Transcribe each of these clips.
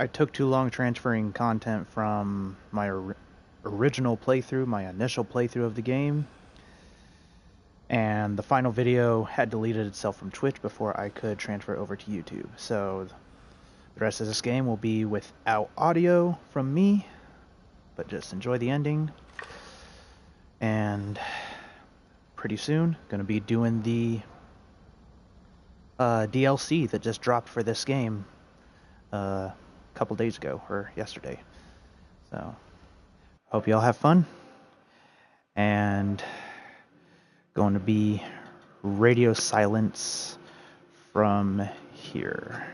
I took too long transferring content from my original playthrough, my initial playthrough of the game, and the final video had deleted itself from Twitch before I could transfer it over to YouTube. So the rest of this game will be without audio from me, but just enjoy the ending. And pretty soon, going to be doing the DLC that just dropped for this game a couple days ago, or yesterday. So, hope you all have fun. And going to be radio silence from here.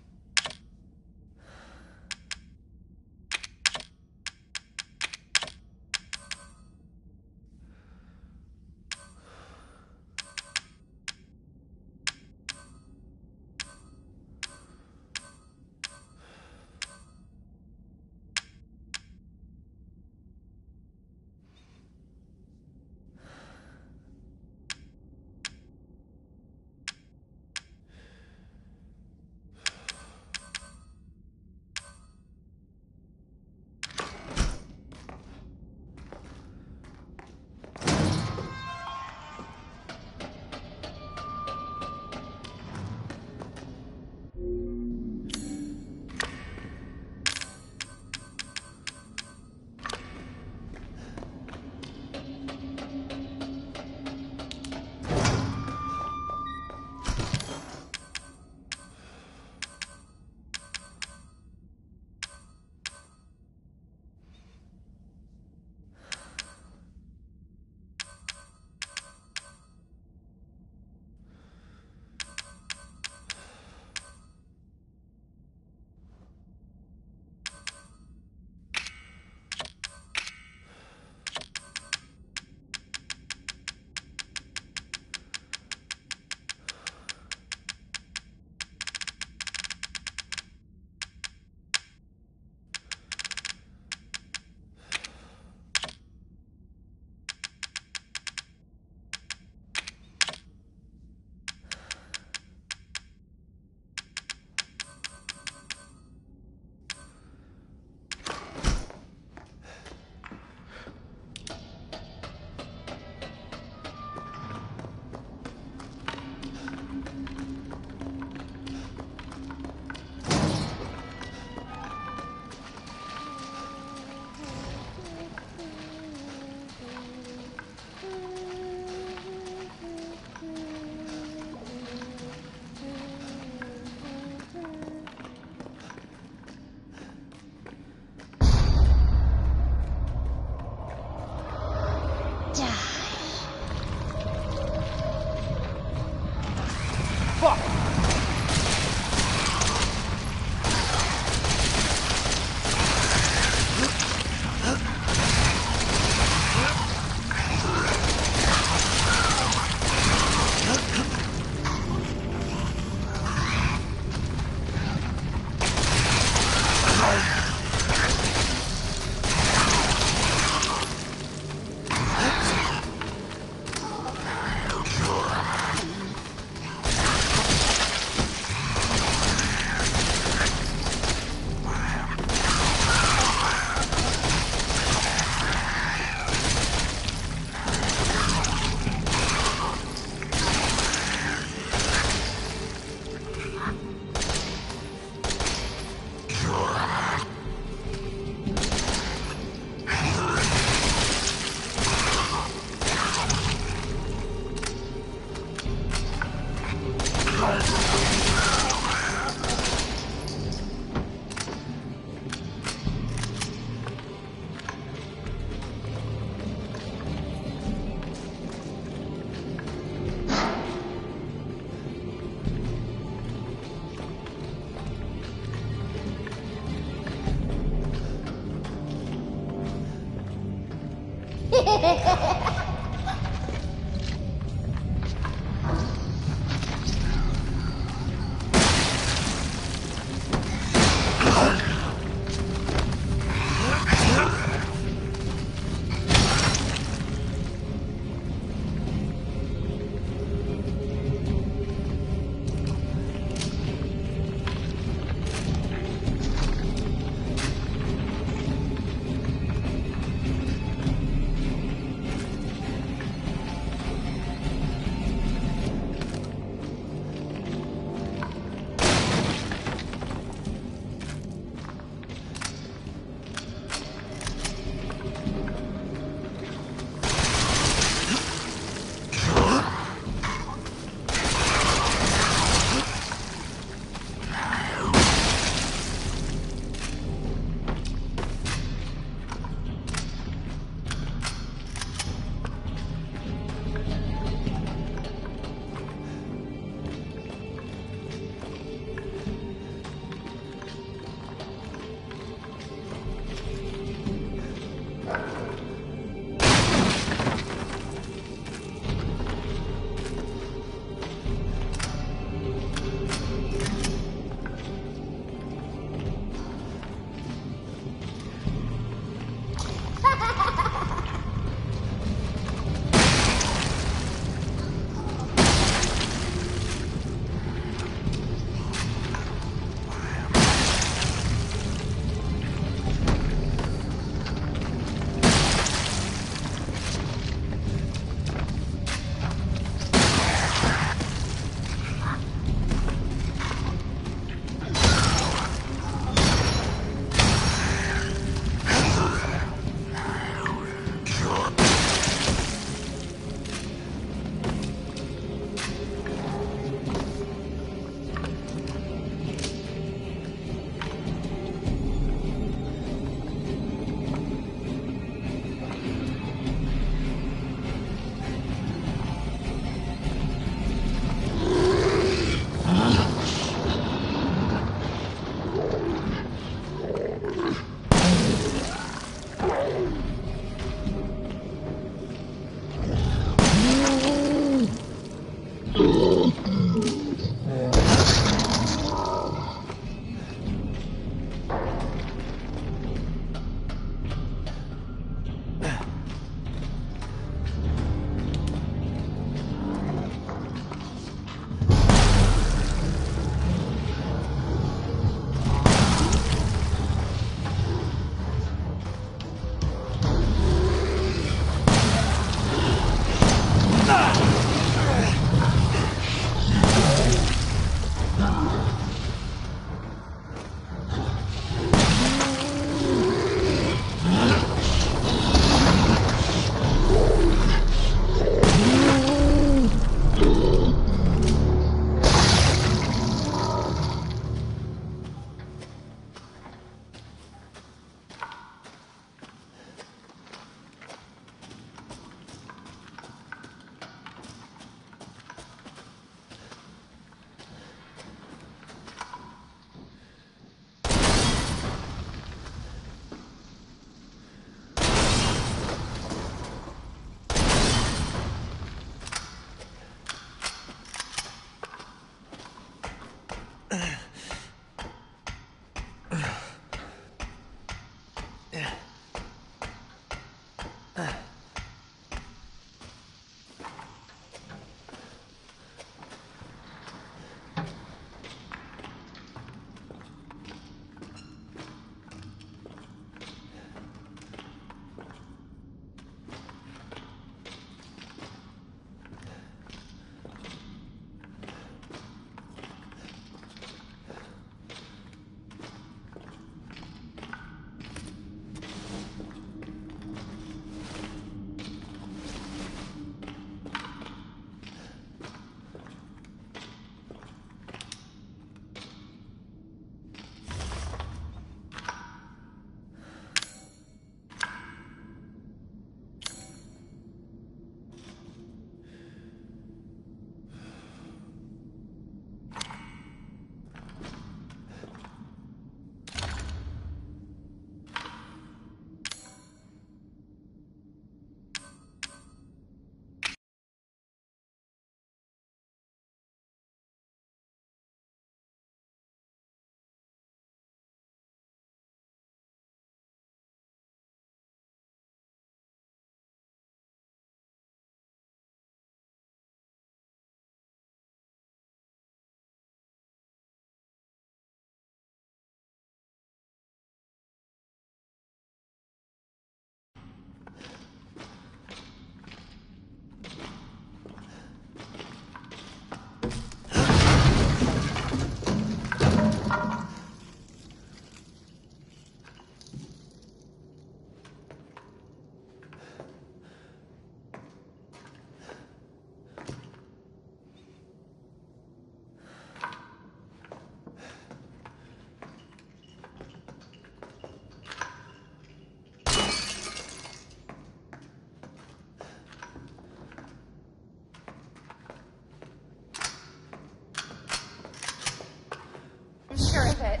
it.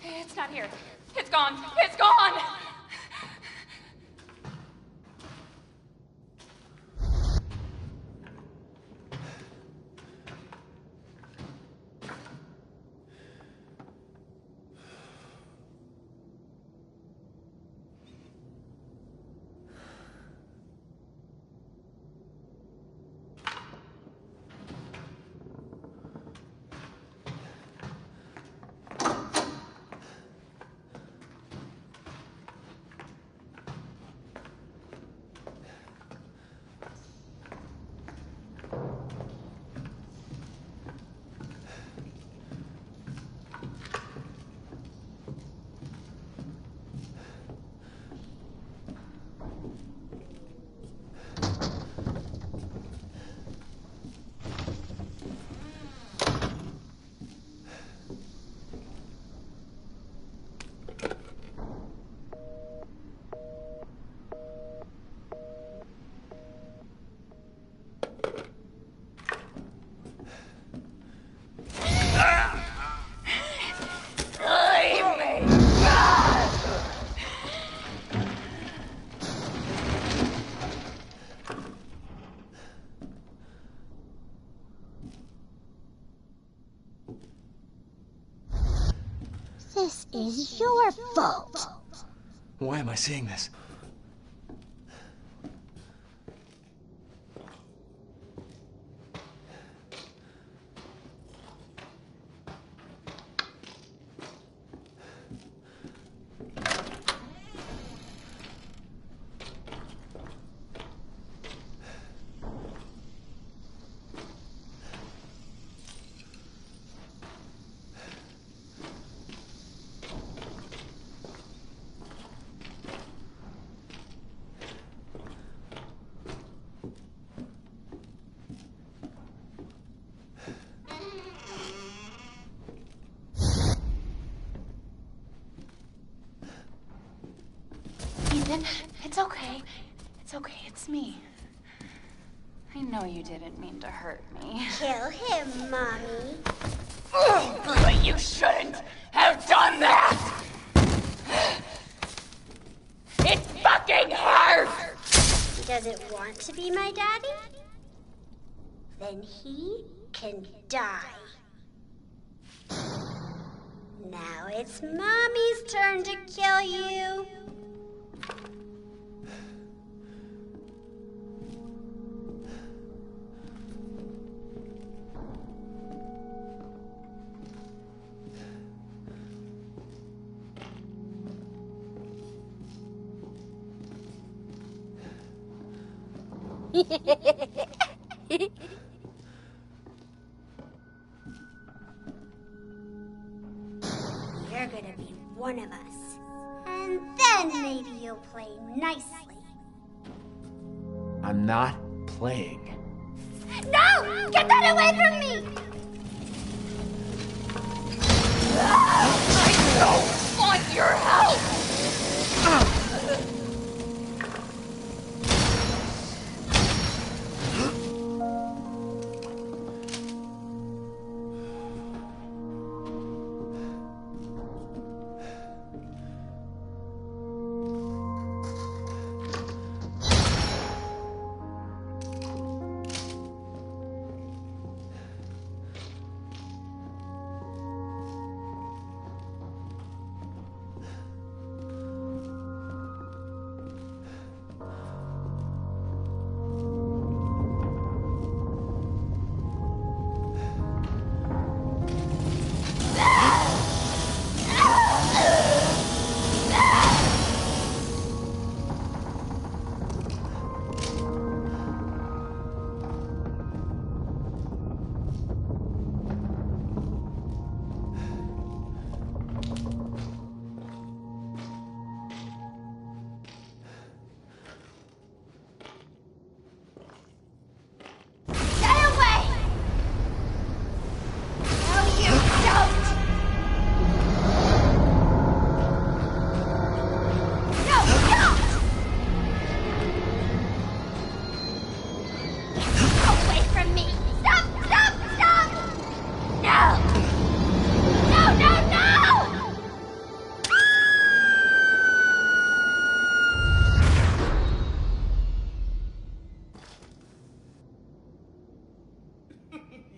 It's not here. It's gone. It's gone! This is your fault. Why am I seeing this? Ethan, it's okay. It's okay, it's me. I know you didn't mean to hurt me. Kill him, Mommy. But you shouldn't have done that! It fucking hurts! Does it want to be my daddy? Then he can die. Now it's Mommy's turn to kill you. You're gonna be one of us. And then maybe you'll play nicely. I'm not playing. No! Get that away from me! I don't want your help!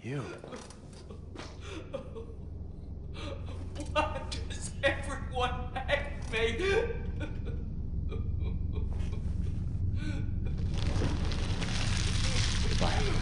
You. Why does everyone hate me? Goodbye.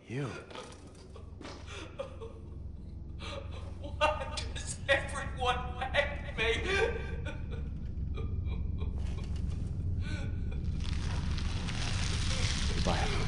You. Why does everyone hate me? Goodbye.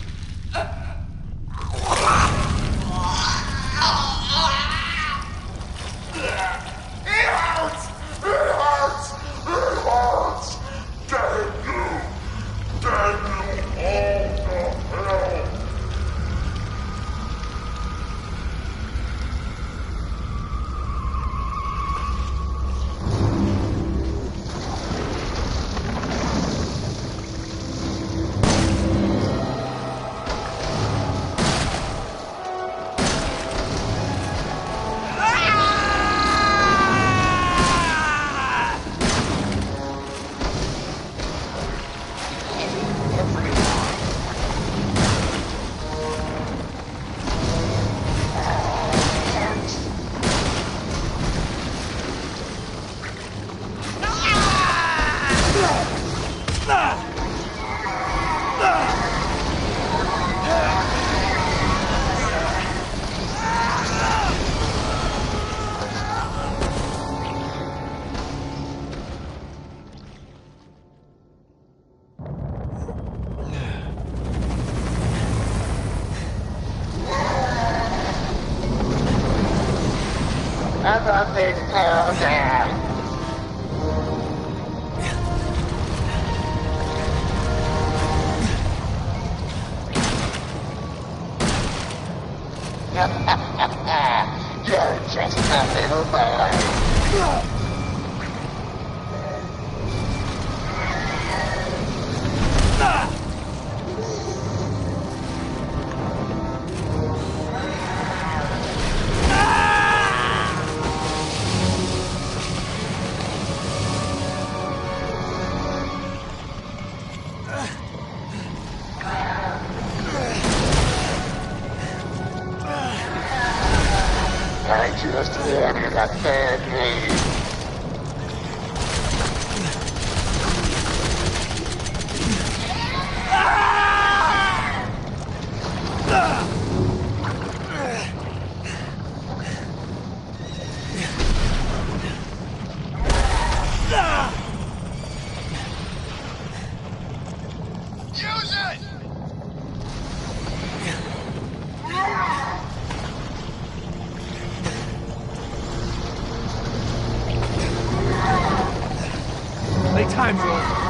Playtime's over.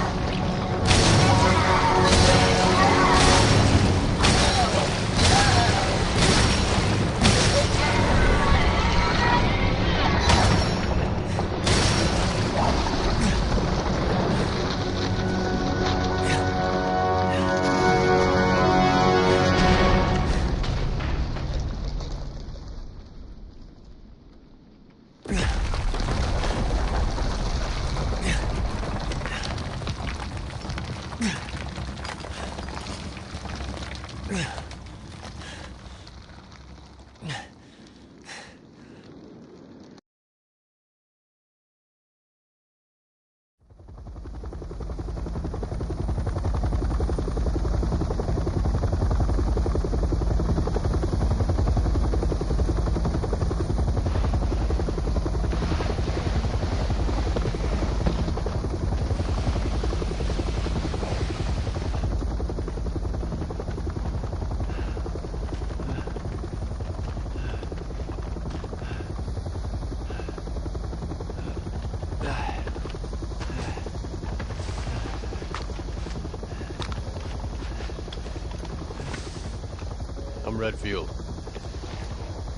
Redfield.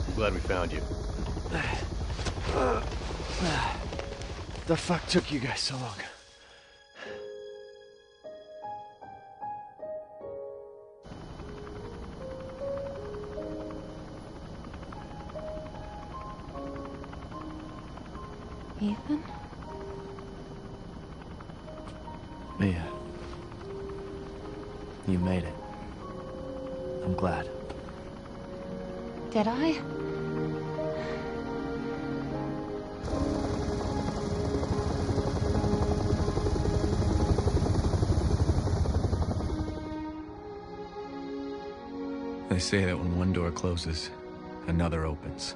I'm glad we found you. The fuck took you guys so long? Ethan? Mia. You made it. I'm glad. Did I? They say that when one door closes, another opens.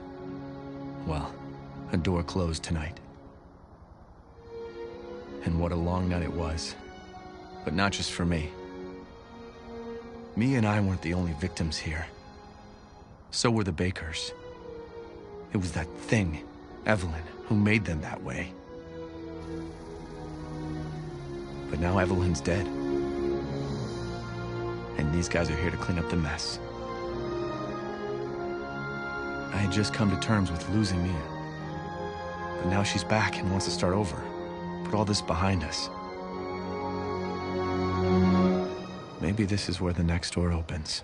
Well, a door closed tonight. And what a long night it was. But not just for me. Mia and I weren't the only victims here. So were the Bakers. It was that thing, Evelyn, who made them that way. But now Evelyn's dead. And these guys are here to clean up the mess. I had just come to terms with losing Mia. But now she's back and wants to start over. Put all this behind us. Maybe this is where the next door opens.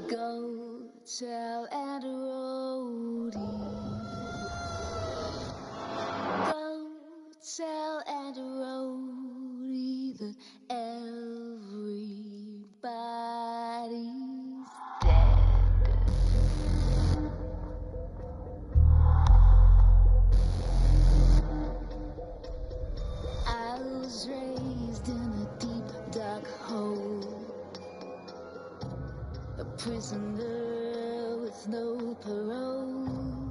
Go tell Aunt Rhodey. Go tell Aunt Rhodey that everybody's dead. I was raised in a deep, dark hole. A prisoner with no parole.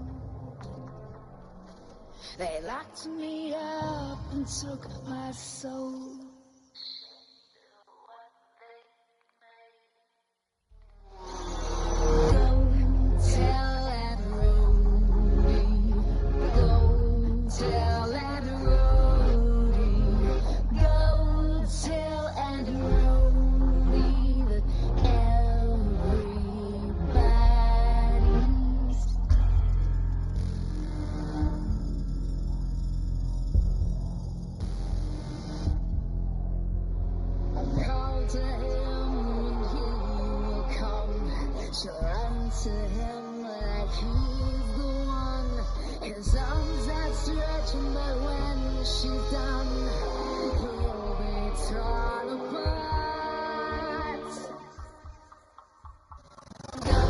They locked me up and took my soul. Go tell Aunt Rhodey. Go tell Aunt Rhodey. Go tell Aunt Rhodey that everybody's call to him and he will come. She'll run to him like he's the one. His arms outstretched, but when she's done, he'll be torn apart. Go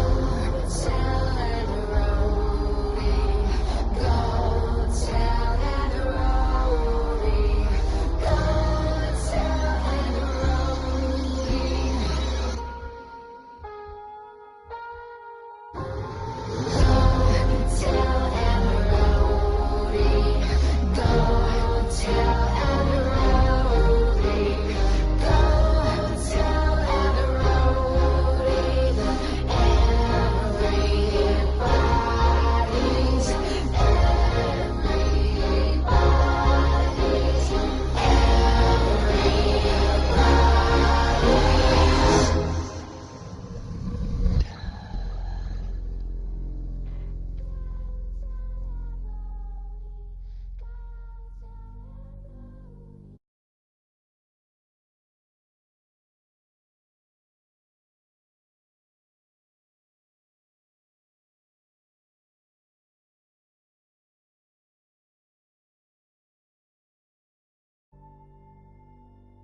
tell Aunt Rhodey. Go tell Aunt Rhodey. Go tell Aunt Rhodey. Go tell Aunt Rhodey. Go tell Aunt Rhodey. Go tell Aunt Rhodey that everybody's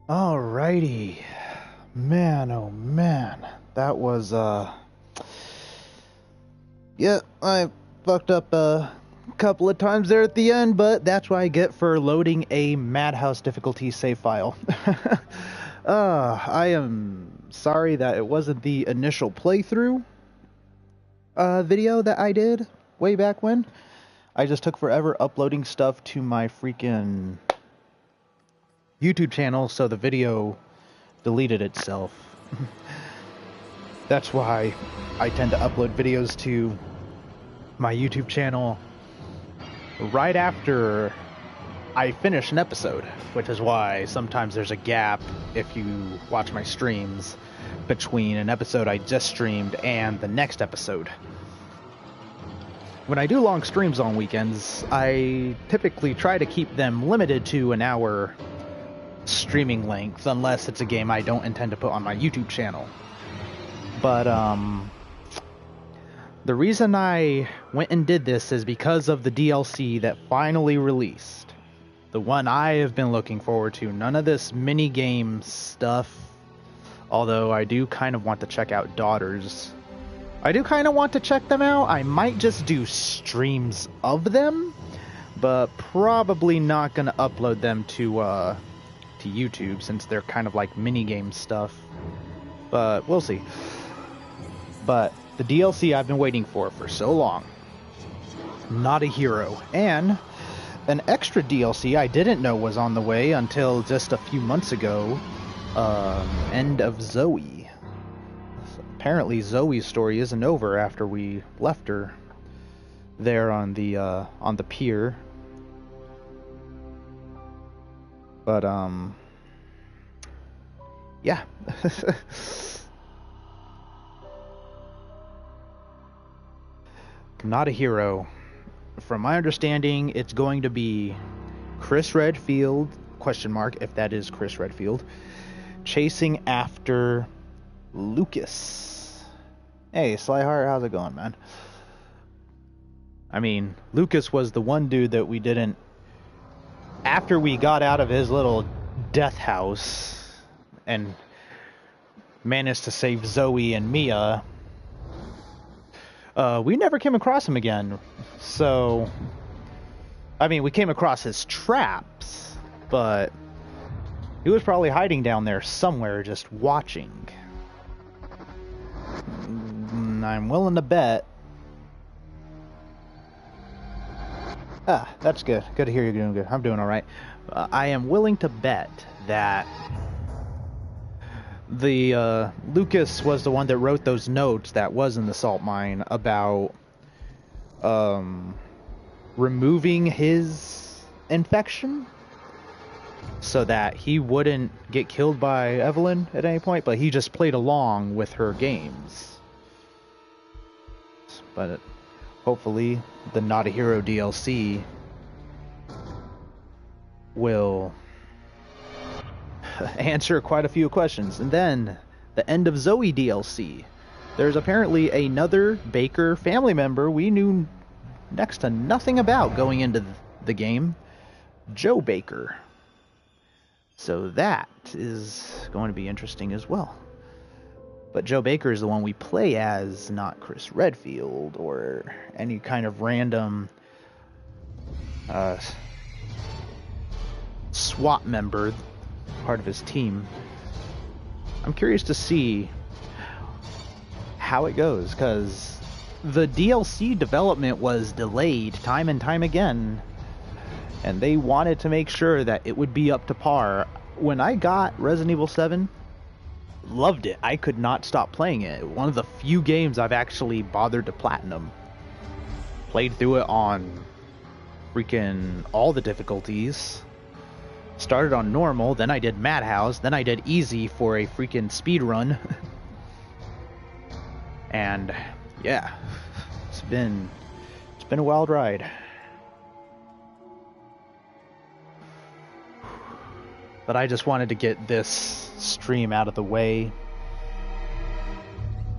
Alrighty. Man, oh man. That was, yeah, I fucked up, couple of times there at the end, but that's what I get for loading a Madhouse difficulty save file. I am sorry that it wasn't the initial playthrough video that I did way back when. I just took forever uploading stuff to my freaking YouTube channel, so the video deleted itself. That's why I tend to upload videos to my YouTube channel right after I finish an episode, which is why sometimes there's a gap if you watch my streams between an episode I just streamed and the next episode. When I do long streams on weekends, I typically try to keep them limited to an hour streaming length, unless it's a game I don't intend to put on my YouTube channel. But the reason I went and did this is because of the DLC that finally released. The one I have been looking forward to. None of this mini-game stuff. Although I do kind of want to check out Daughters. I do kind of want to check them out. I might just do streams of them. But probably not going to upload them to YouTube, since they're kind of like mini-game stuff. But we'll see. But the DLC I've been waiting for so long. Not a Hero. And an extra DLC I didn't know was on the way until just a few months ago. End of Zoe. So apparently Zoe's story isn't over after we left her there on the pier. But yeah. Not a Hero. From my understanding, it's going to be Chris Redfield, question mark, if that is Chris Redfield, chasing after Lucas. Hey, Slyheart, how's it going, man? I mean, Lucas was the one dude that we didn't... After we got out of his little death house and managed to save Zoe and Mia... we never came across him again. So, I mean, we came across his traps, but he was probably hiding down there somewhere just watching. I'm willing to bet. Ah, that's good. Good to hear you're doing good. I'm doing alright. I am willing to bet that the Lucas was the one that wrote those notes that was in the salt mine about removing his infection so that he wouldn't get killed by Evelyn at any point, but he just played along with her games. But hopefully the Not a Hero DLC will answer quite a few questions. And then the End of Zoe DLC. There's apparently another Baker family member we knew next to nothing about going into the game, Joe Baker. So that is going to be interesting as well. But Joe Baker is the one we play as, not Chris Redfield or any kind of random SWAT member, part of his team. I'm curious to see how it goes, because the DLC development was delayed time and time again, and they wanted to make sure that it would be up to par. When I got Resident Evil 7, loved it. I could not stop playing it. One of the few games I've actually bothered to platinum. Played through it on freaking all the difficulties. Started on normal, then I did Madhouse, then I did easy for a freaking speed run. And yeah, it's been a wild ride. But I just wanted to get this stream out of the way.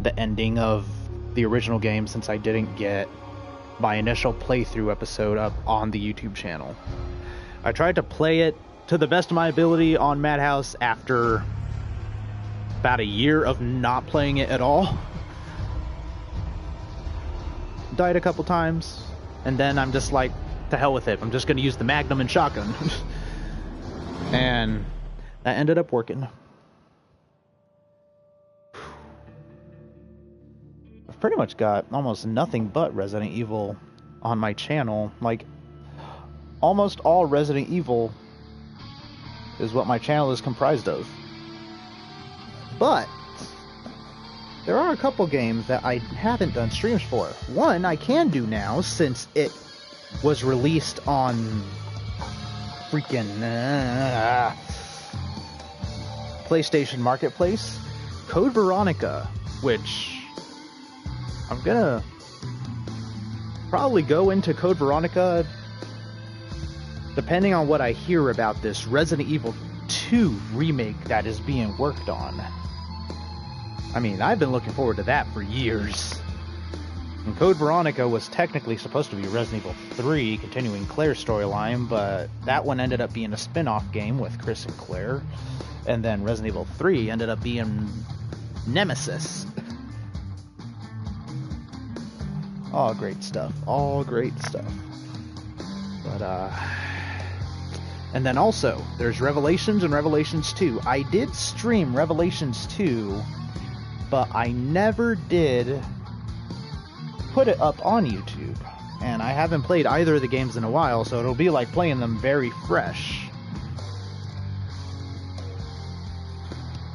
The ending of the original game, since I didn't get my initial playthrough episode up on the YouTube channel. I tried to play it to the best of my ability on Madhouse after about a year of not playing it at all. Died a couple times, And then I'm just like, to hell with it. I'm just going to use the Magnum and shotgun. And that ended up working. I've pretty much got almost nothing but Resident Evil on my channel. Like, almost all Resident Evil is what my channel is comprised of. But there are a couple games that I haven't done streams for. One I can do now since it was released on freaking PlayStation Marketplace. Code Veronica, which I'm gonna probably go into Code Veronica depending on what I hear about this Resident Evil 2 remake that is being worked on. I mean, I've been looking forward to that for years. And Code Veronica was technically supposed to be Resident Evil 3, continuing Claire's storyline, but that one ended up being a spin-off game with Chris and Claire. And then Resident Evil 3 ended up being Nemesis. All great stuff. All great stuff. But, and then also, there's Revelations and Revelations 2. I did stream Revelations 2, but I never did put it up on YouTube. And I haven't played either of the games in a while, so it'll be like playing them very fresh.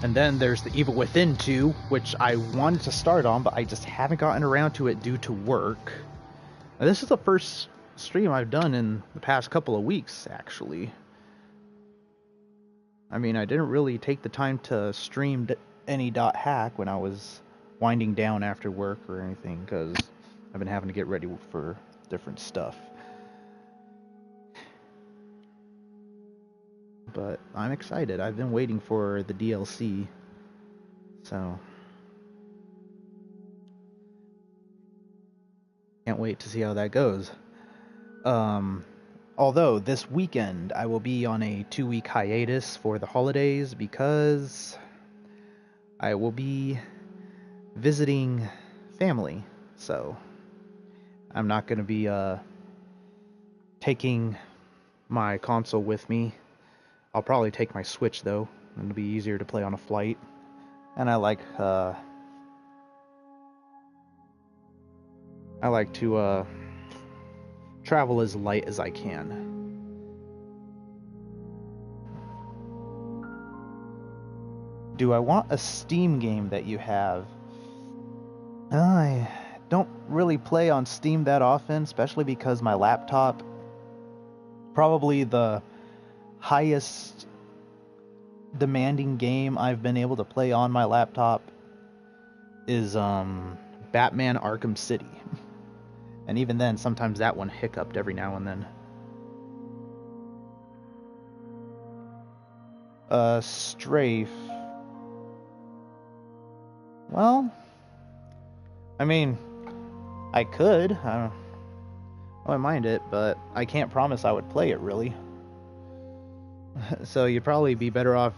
And then there's the Evil Within 2, which I wanted to start on, but I just haven't gotten around to it due to work. Now, this is the first stream I've done in the past couple of weeks, actually. I mean, I didn't really take the time to stream any .hack when I was winding down after work or anything, because I've been having to get ready for different stuff. But I'm excited. I've been waiting for the DLC. So can't wait to see how that goes. Although this weekend I will be on a 2-week hiatus for the holidays because I will be visiting family. So I'm not going to be taking my console with me. I'll probably take my Switch though. It'll be easier to play on a flight. And I like to travel as light as I can. Do I want a Steam game that you have? I don't really play on Steam that often, especially because my laptop, probably the highest demanding game I've been able to play on my laptop is Batman Arkham City. And even then, sometimes that one hiccuped every now and then. Strafe. Well, I mean, I could. I wouldn't mind it, but I can't promise I would play it, really. So you'd probably be better off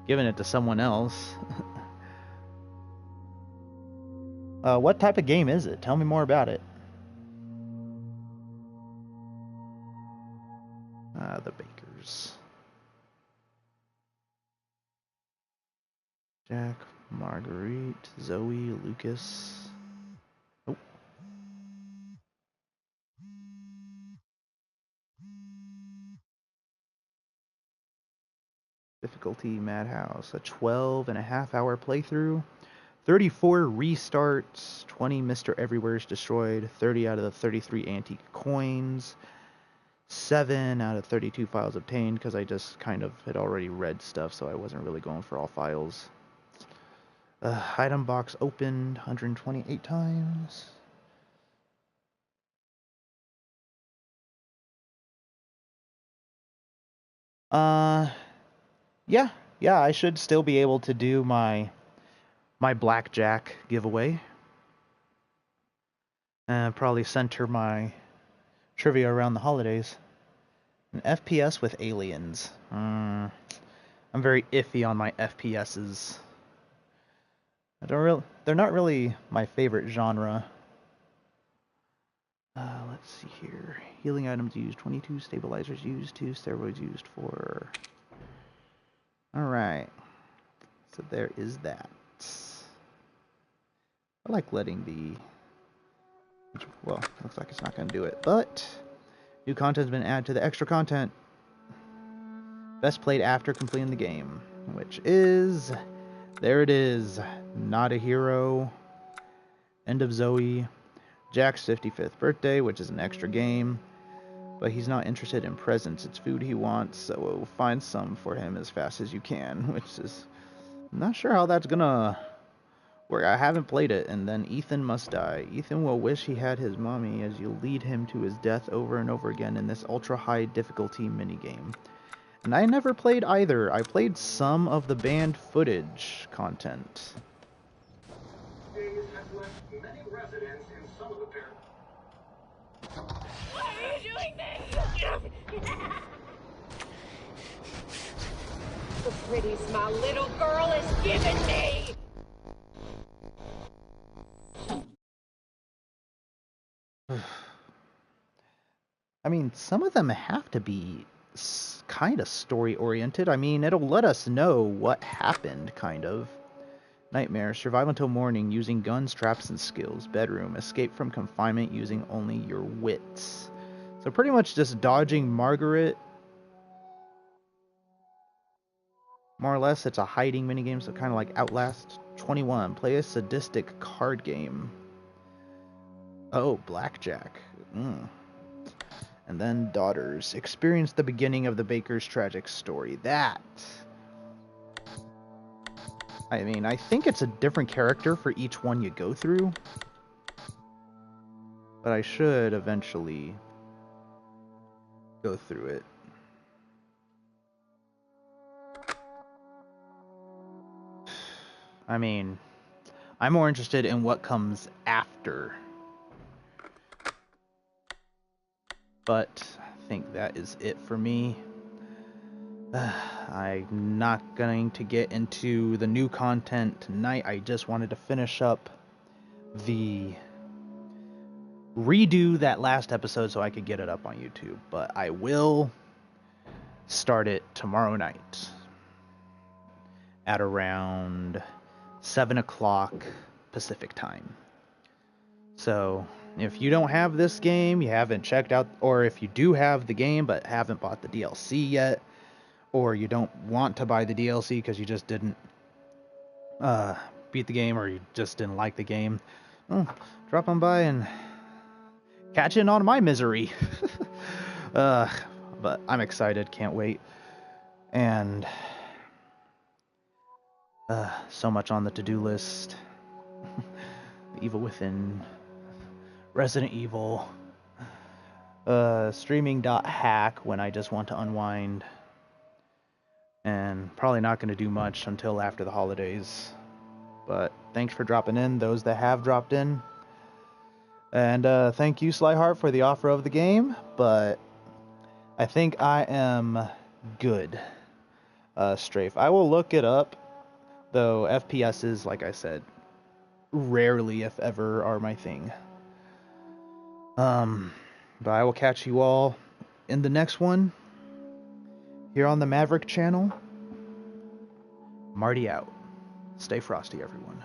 giving it to someone else. What type of game is it? Tell me more about it. The Bakers. Jack, Marguerite, Zoe, Lucas. Oh. Difficulty Madhouse. A 12.5-hour playthrough. 34 restarts. 20 Mr. Everywhere's destroyed. 30 out of the 33 antique coins. 7 out of 32 files obtained, because I just kind of had already read stuff, so I wasn't really going for all files. Item box opened 128 times. Yeah, I should still be able to do my blackjack giveaway. Probably center my trivia around the holidays. An FPS with aliens. I'm very iffy on my FPSs. They're not really my favorite genre. Let's let's see here. Healing items used 22, stabilizers used 2, steroids used 4. Alright. So there is that. I like letting the... Well, looks like it's not going to do it. But new content has been added to the extra content. Best played after completing the game. Which is... There it is. Not a Hero. End of Zoe. Jack's 55th birthday, which is an extra game. But he's not interested in presents. It's food he wants, so we'll find some for him as fast as you can. Which is... I'm not sure how that's gonna work. I haven't played it. And then Ethan must die. Ethan will wish he had his mommy as you lead him to his death over and over again in this ultra-high difficulty minigame. And I never played either. I played some of the banned footage content. Days have left many residents in some of the Why are you doing this? The pretties my little girl has given me! I mean, some of them have to be kind of story-oriented. I mean, it'll let us know what happened, kind of. Nightmare. Survive until morning using guns, traps, and skills. Bedroom. Escape from confinement using only your wits. So pretty much just dodging Margaret. More or less, it's a hiding minigame, so kind of like Outlast. 21. Play a sadistic card game. Oh, blackjack. And then Daughters. Experience the beginning of the baker's tragic story. That. I mean, I think it's a different character for each one you go through. But I should eventually go through it. I mean, I'm more interested in what comes after. But I think that is it for me. I'm not going to get into the new content tonight. I just wanted to finish up redo that last episode so I could get it up on YouTube. But I will start it tomorrow night at around 7 o'clock Pacific time. So if you don't have this game, you haven't checked out, or if you do have the game but haven't bought the DLC yet, or you don't want to buy the DLC because you just didn't beat the game, or you just didn't like the game, well, drop on by and catch in on my misery. But I'm excited, can't wait. And so much on the to-do list. Evil Within, Resident Evil, streaming.hack when I just want to unwind, and probably not going to do much until after the holidays. But thanks for dropping in, those that have dropped in. And thank you, Slyheart, for the offer of the game, but I think I am good. Strafe. I will look it up, though FPSs, like I said, rarely, if ever, are my thing. But I will catch you all in the next one here on the Maverick channel. Marty out. Stay frosty, everyone.